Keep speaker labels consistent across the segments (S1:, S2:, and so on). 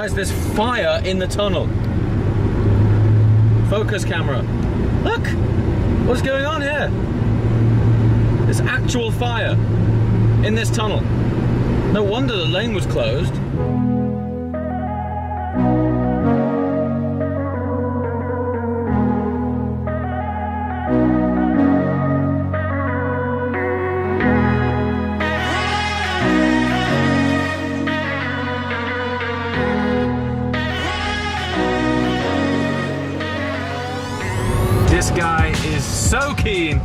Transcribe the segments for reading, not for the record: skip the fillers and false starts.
S1: Guys, there's fire in the tunnel. Focus camera. Look! What's going on here? There's actual fire in this tunnel. No wonder the lane was closed. This guy is so keen.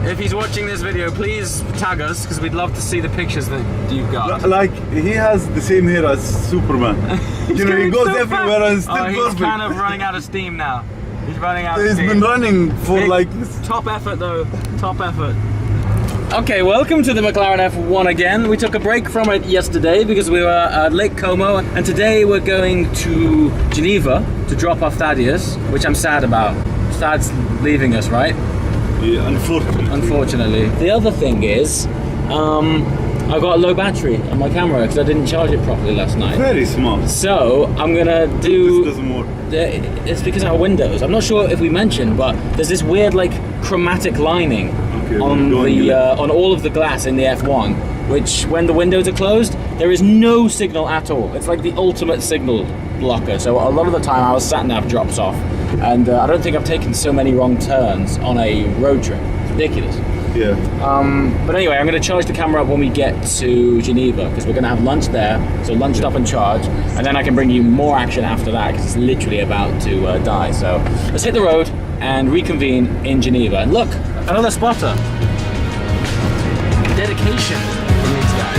S1: If he's watching this video, please tag us because we'd love to see the pictures that you've got.
S2: Like, he has the same hair as Superman. You know, he goes so everywhere and still
S1: he's
S2: perfect.
S1: kind of running out of steam now. He's running out of steam.
S2: He's been running for like this.
S1: Top effort though, top effort. Okay, welcome to the McLaren F1 again. We took a break from it yesterday because we were at Lake Como, and today we're going to Geneva to drop off Thaddeus, which I'm sad about. Thad's leaving us, right?
S2: Yeah, unfortunately.
S1: Unfortunately. The other thing is, I've got a low battery on my camera because I didn't charge it properly last night.
S2: Very smart.
S1: So I'm gonna do.
S2: This doesn't work.
S1: It's because of our windows. I'm not sure if we mentioned, but there's this weird like chromatic lining on the on all of the glass in the F1, which when the windows are closed, there is no signal at all. It's like the ultimate signal blocker. So a lot of the time our sat nav drops off, and I don't think I've taken so many wrong turns on a road trip. It's ridiculous.
S2: Yeah.
S1: But anyway, I'm going to charge the camera up when we get to Geneva because we're going to have lunch there. So lunch stop and charge, and then I can bring you more action after that because it's literally about to die. So let's hit the road and reconvene in Geneva. And look, another spotter. Dedication from these guys.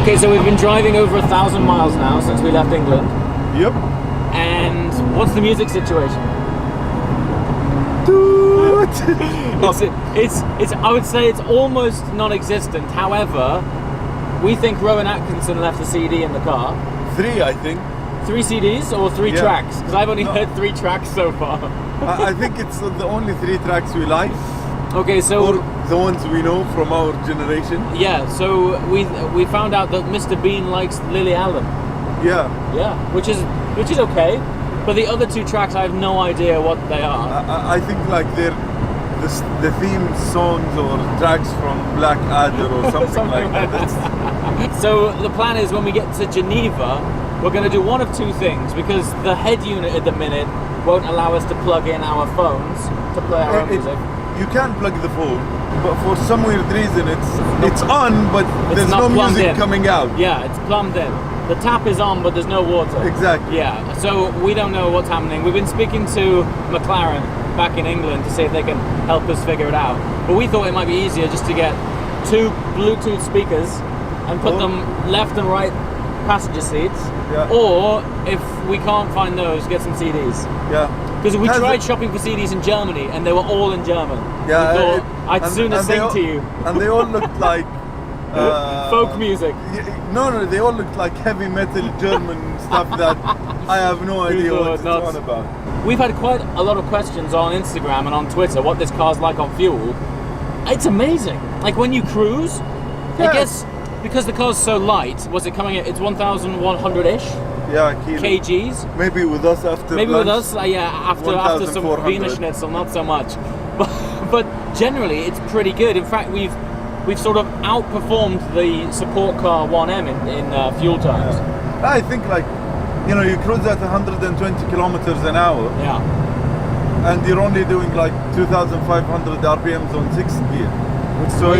S1: Okay, so we've been driving over 1,000 miles now since we left England.
S2: Yep.
S1: And what's the music situation? It's I would say it's almost non-existent. However, we think Rowan Atkinson left a CD in the car.
S2: 3, I think.
S1: 3 CDs or 3 tracks? Because I've only heard 3 tracks so far.
S2: I think it's the only 3 tracks we like.
S1: Okay, so
S2: or the ones we know from our generation.
S1: Yeah, so we found out that Mr. Bean likes Lily Allen.
S2: Yeah.
S1: Yeah, which is okay. But the other 2 tracks, I have no idea what they are.
S2: I think like they're the theme songs or tracks from Black Adder or something like that.
S1: So the plan is when we get to Geneva, we're going to do one of 2 things because the head unit at the minute won't allow us to plug in our phones to play our own music.
S2: You can plug the phone, but for some weird reason it's on, but there's no music coming out.
S1: Yeah, it's plumbed in. The tap is on, but there's no water.
S2: Exactly.
S1: Yeah, so we don't know what's happening. We've been speaking to McLaren back in England to see if they can help us figure it out. But we thought it might be easier just to get 2 Bluetooth speakers and put them left and right passenger seats. Yeah. Or if we can't find those, get some CDs.
S2: Yeah.
S1: Because we tried shopping for CDs in Germany and they were all in German.
S2: Yeah,
S1: we thought I'd sooner sing to you.
S2: And they all looked like
S1: folk music.
S2: No, they all looked like heavy metal German stuff that I have no idea what it's on about.
S1: We've had quite a lot of questions on Instagram and on Twitter what this car's like on fuel. It's amazing. Like when you cruise, I guess because the car's so light, was it coming at, it's 1,100-ish?
S2: Yeah,
S1: kgs.
S2: Maybe with us after
S1: Maybe
S2: lunch,
S1: with us, after some Wiener Schnitzel, not so much. But generally, it's pretty good. In fact, we've sort of outperformed the support car 1M in fuel times.
S2: Yeah. I think you cruise at 120 kilometers an hour.
S1: Yeah.
S2: And you're only doing like 2,500 RPMs on 6th gear.
S1: So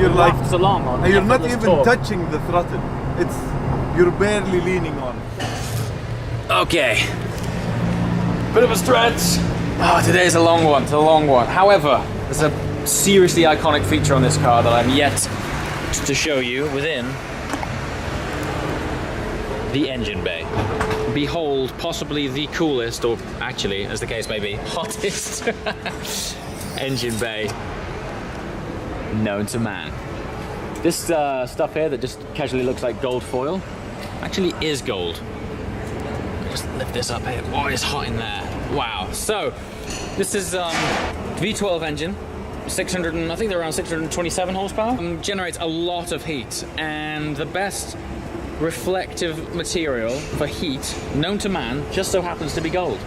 S2: you're like
S1: along on.
S2: And you're not even touching the throttle. You're barely leaning on it.
S1: Okay. Bit of a stretch. Oh, today's a long one. It's a long one. However, there's a seriously iconic feature on this car that I'm yet to show you within the engine bay. Behold, possibly the coolest, or actually, as the case may be, hottest engine bay known to man. This stuff here that just casually looks like gold foil actually is gold. Just lift this up here. Oh, it's hot in there. Wow. So this is V12 engine, 600 and I think they're around 627 horsepower. Generates a lot of heat, and the best reflective material for heat known to man just so happens to be gold.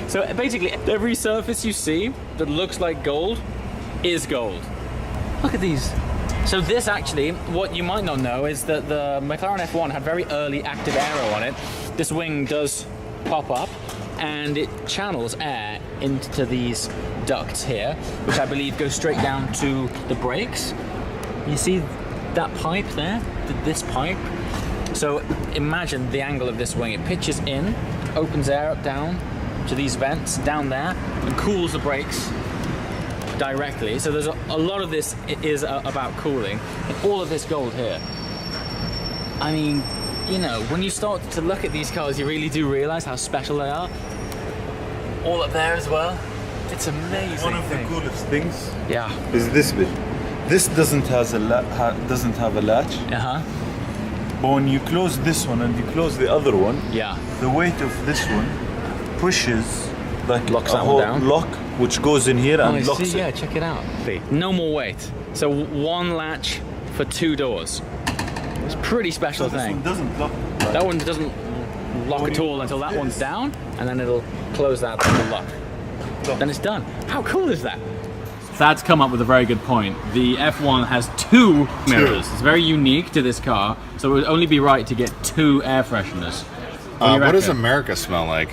S1: So basically every surface you see that looks like gold is gold. Look at these. So this actually, what you might not know is that the McLaren F1 had very early active aero on it. This wing does pop up and it channels air into these ducts here, which I believe go straight down to the brakes. You see that pipe there, this pipe? So imagine the angle of this wing. It pitches in, opens air up down to these vents down there and cools the brakes directly. So there's a lot of this is about cooling, and all of this gold here. I mean, you know, when you start to look at these cars, you really do realize how special they are. All up there as well. It's amazing.
S2: One of the coolest things,
S1: yeah,
S2: is this bit. This doesn't have a latch. But when you close this one and you close the other one,
S1: yeah,
S2: the weight of this one pushes like
S1: locks
S2: a
S1: that
S2: whole
S1: one down.
S2: lock, which goes in here and locks it.
S1: Yeah, check it out. No more weight. So one latch for 2 doors. It's a pretty special
S2: So this
S1: thing.
S2: one doesn't lock.
S1: That one doesn't lock at all until that one's down, and then it'll close that and lock. Then it's done. How cool is that? Thad's come up with a very good point. The F1 has 2 mirrors. It's very unique to this car, so it would only be right to get 2 air fresheners.
S3: What does America smell like?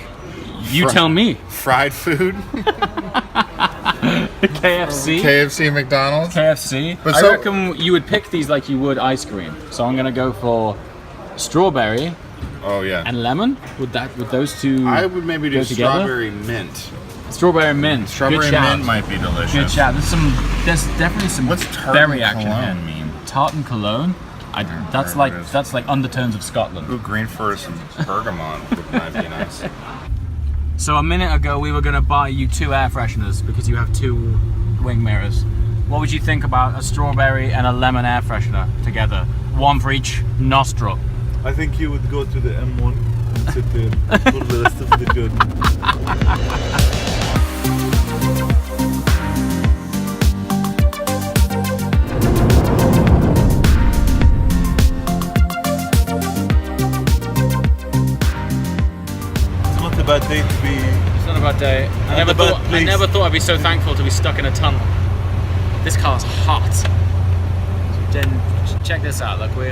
S1: You tell me.
S3: Fried food?
S1: KFC?
S3: KFC, McDonald's?
S1: KFC.
S3: But
S1: I
S3: so-
S1: reckon you would pick these like you would ice cream. So I'm gonna go for strawberry
S3: Oh, yeah.
S1: and lemon. Would those two
S3: I would maybe do
S1: go together?
S3: strawberry mint.
S1: Strawberry mint.
S3: Strawberry
S1: Good shout.
S3: mint might be delicious.
S1: Good shout. There's definitely some
S3: What's tart
S1: berry
S3: and
S1: action
S3: cologne
S1: here.
S3: mean?
S1: Tart and cologne. That's
S3: whatever it is.
S1: that's like undertones of Scotland.
S3: Ooh, green forest and bergamot might be nice.
S1: So a minute ago we were gonna buy you 2 air fresheners because you have 2 wing mirrors. What would you think about a strawberry and a lemon air freshener together? One for each nostril.
S2: I think you would go to the M1 and sit there for the rest of the journey. It's not a bad day to be.
S1: It's not a bad day. I never thought I'd be so thankful to be stuck in a tunnel. This car's hot. Then check this out. Look, we're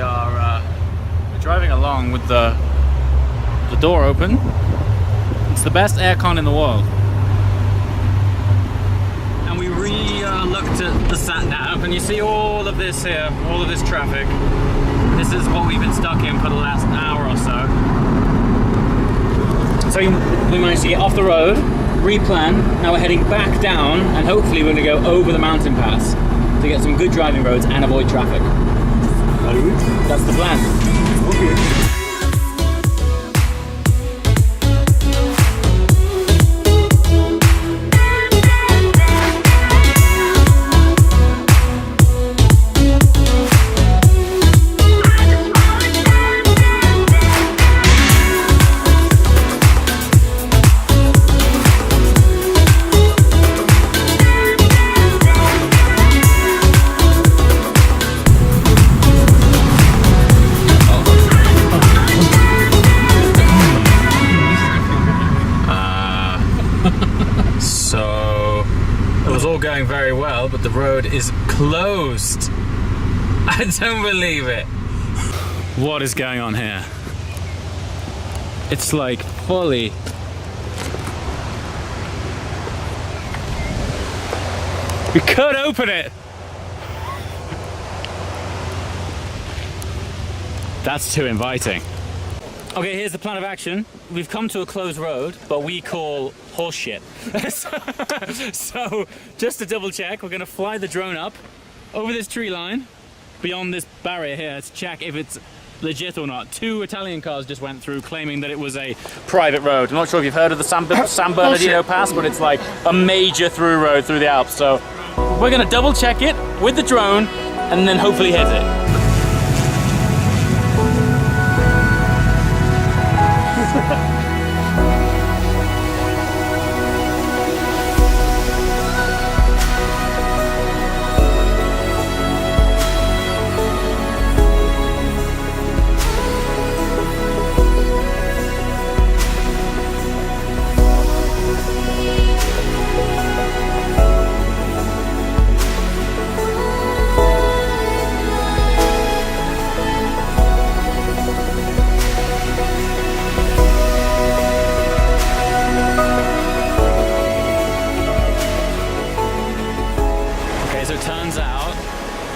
S1: driving along with the door open. It's the best aircon in the world. And we looked at the sat nav, and you see all of this here, all of this traffic. This is what we've been stuck in for the last hour or so. So we managed to get off the road, replan. Now we're heading back down, and hopefully we're going to go over the mountain pass to get some good driving roads and avoid traffic. That's the plan.
S2: Okay.
S1: So it was all going very well, but the road is closed. I don't believe it. What is going on here? It's like fully. We could open it. That's too inviting. Okay, here's the plan of action. We've come to a closed road, but we call horseshit. So, just to double check, we're gonna fly the drone up over this tree line, beyond this barrier here, to check if it's legit or not. 2 Italian cars just went through claiming that it was a private road. I'm not sure if you've heard of the San Bernardino Pass, but it's like a major through road through the Alps, so We're gonna double check it with the drone and then hopefully hit it.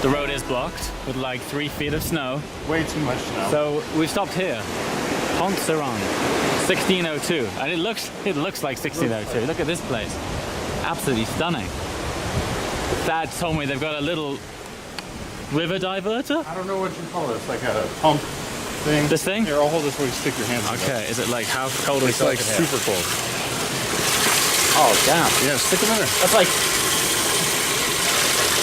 S1: The road is blocked with like 3 feet of snow.
S3: Way too much snow.
S1: So we stopped here. Pont Serran, 1602. And it looks like 1602. Look at this place. Absolutely stunning. Dad told me they've got a little river diverter.
S3: I don't know what you call it. It's like a pump thing.
S1: This thing?
S3: Here, I'll hold this while you stick your hands in it.
S1: Okay, is it like how cold
S3: It's like super cold.
S1: Oh, damn.
S3: Yeah, stick them in there.
S1: That's like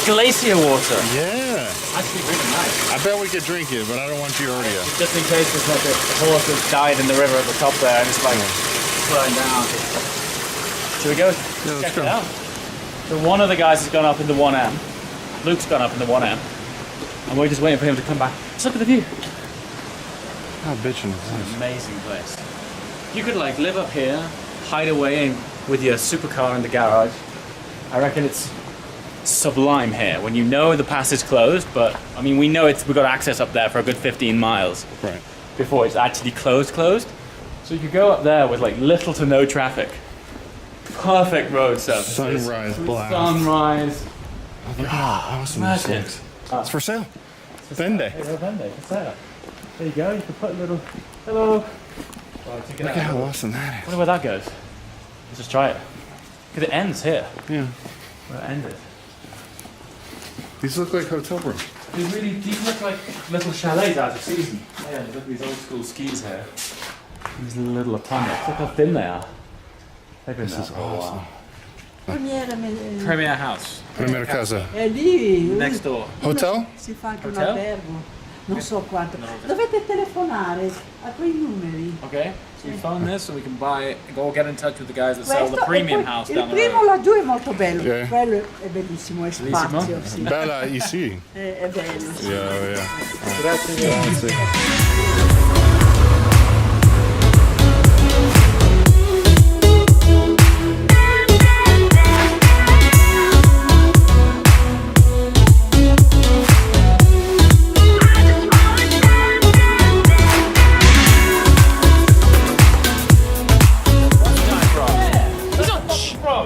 S1: glacier water.
S3: Yeah.
S1: Actually really nice.
S3: I bet we could drink it, but I don't want you already.
S1: Just in case there's like a horse that's died in the river at the top there and it's like flowing down. Should we go check it out? So one of the guys has gone up in the 1M. Luke's gone up in the 1M. And we're just waiting for him to come back. Let's look at the view.
S3: How bitchin' is this?
S1: Amazing place. You could like live up here, hide away with your supercar in the garage. I reckon it's sublime here when you know the pass is closed, but I mean we know we've got access up there for a good 15 miles before it's actually closed. So you could go up there with like little to no traffic. Perfect road surface.
S3: Sunrise blast.
S1: Sunrise.
S3: Oh, look at how awesome this looks. It's for sale. Vende.
S1: Hey, Vende, for sale. There you go. You can put a little. Hello.
S3: Look at how awesome that is.
S1: I wonder where that goes. Let's just try it. Because it ends here.
S3: Yeah.
S1: Where it ended.
S3: These look like hotel rooms.
S1: These look like little chalets out of season. Yeah, look at these old school skis here. These little apartments. Look how thin they are. They've been there for a while. Premier house.
S3: Premier casa.
S4: È lì.
S1: Next door.
S3: Hotel?
S4: Si fa anche un
S1: Hotel?
S4: albergo. Non so quanto. Dovete telefonare a quei numeri.
S1: Okay, so we phone this so we can go get in touch with the guys that sell the premium house down the
S4: Il primo
S1: road.
S4: laggiù è molto bello.
S3: Yeah.
S4: Quello è bellissimo, è spazio. Sì.
S3: Bella ici.
S4: È bello. Sì.
S3: Yeah.
S1: Grazie.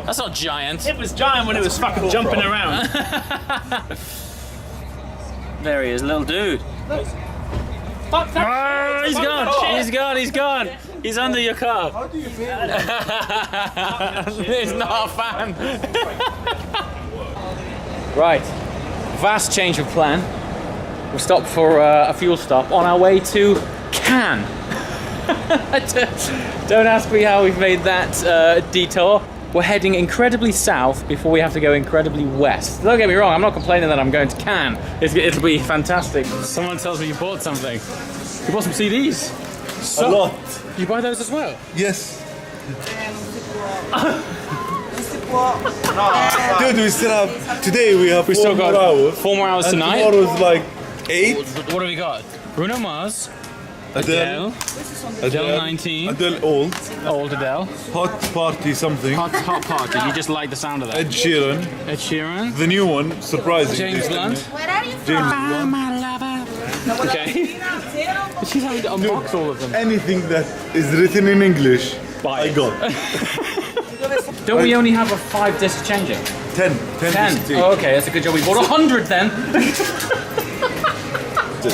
S1: That's not giant.
S5: It was giant when it was fucking jumping around.
S1: There he is, little dude.
S5: Fuck that.
S1: Oh, he's gone. He's gone. He's under your car.
S2: How do you feel?
S1: He's not a fan. Right. Vast change of plan. We stopped for a fuel stop on our way to Cannes. Don't ask me how we've made that detour. We're heading incredibly south before we have to go incredibly west. Don't get me wrong, I'm not complaining that I'm going to Cannes. It'll be fantastic. Someone tells me you bought something. You bought some CDs?
S2: A lot.
S1: You buy those as well?
S2: Yes. Dude, we still have. Today we have.
S1: We still got 4 more hours
S2: and
S1: tonight.
S2: Tomorrow's like 8.
S1: What do we got? Bruno Mars, Adele, 19,
S2: Adele old.
S1: old Adele,
S2: Hot party something.
S1: hot party. You just like the sound of that.
S2: Ed Sheeran.
S1: Ed Sheeran,
S2: The new one, surprising.
S1: James Blunt.
S2: James Blunt.
S1: Okay. She's having to unbox all of them.
S2: Anything that is written in English,
S1: Buy
S2: I
S1: it.
S2: got.
S1: Don't we only have a 5 disc changing?
S2: 10.
S1: 10. Oh, okay, that's a good job. We bought 100 then.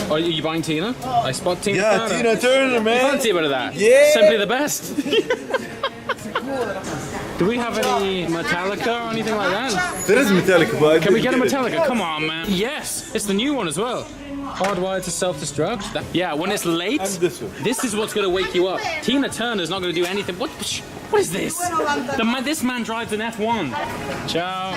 S1: Are you buying Tina? I spot Tina.
S2: Yeah,
S1: Turner.
S2: Tina Turner, man.
S1: Fancy a bit of that.
S2: Yeah.
S1: Simply the best. Do we have any Metallica or anything like that?
S2: There is Metallica, but
S1: Can we get a Metallica? Come on, man. Yes, it's the new one as well. Hardwired to self-destruct. Yeah, when it's late,
S2: And this one.
S1: this is what's going to wake you up. Tina Turner's not going to do anything. What is this? This man drives an F1. Ciao.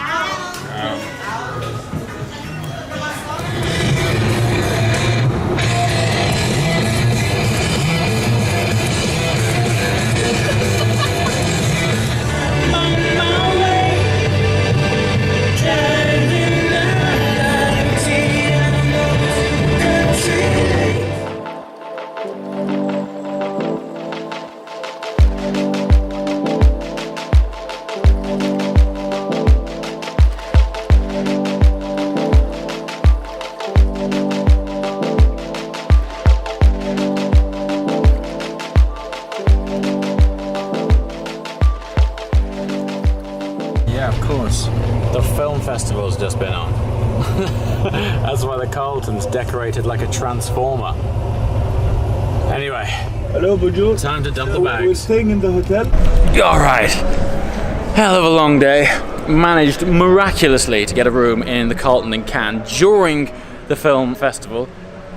S1: Yeah, of course. The film festival's just been on. That's why the Carlton's decorated like a transformer. Anyway,
S2: Hello, bonjour.
S1: time to dump the
S2: We're
S1: bags.
S2: staying in the hotel.
S1: Alright. Hell of a long day. Managed miraculously to get a room in the Carlton in Cannes during the film festival.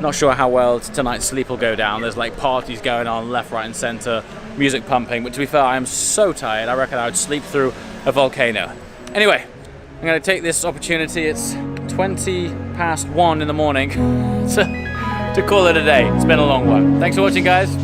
S1: Not sure how well tonight's sleep will go down. There's like parties going on left, right and centre, music pumping, but to be fair, I am so tired, I reckon I would sleep through a volcano. Anyway, I'm going to take this opportunity, it's 1:20 in the morning, to call it a day. It's been a long one. Thanks for watching, guys.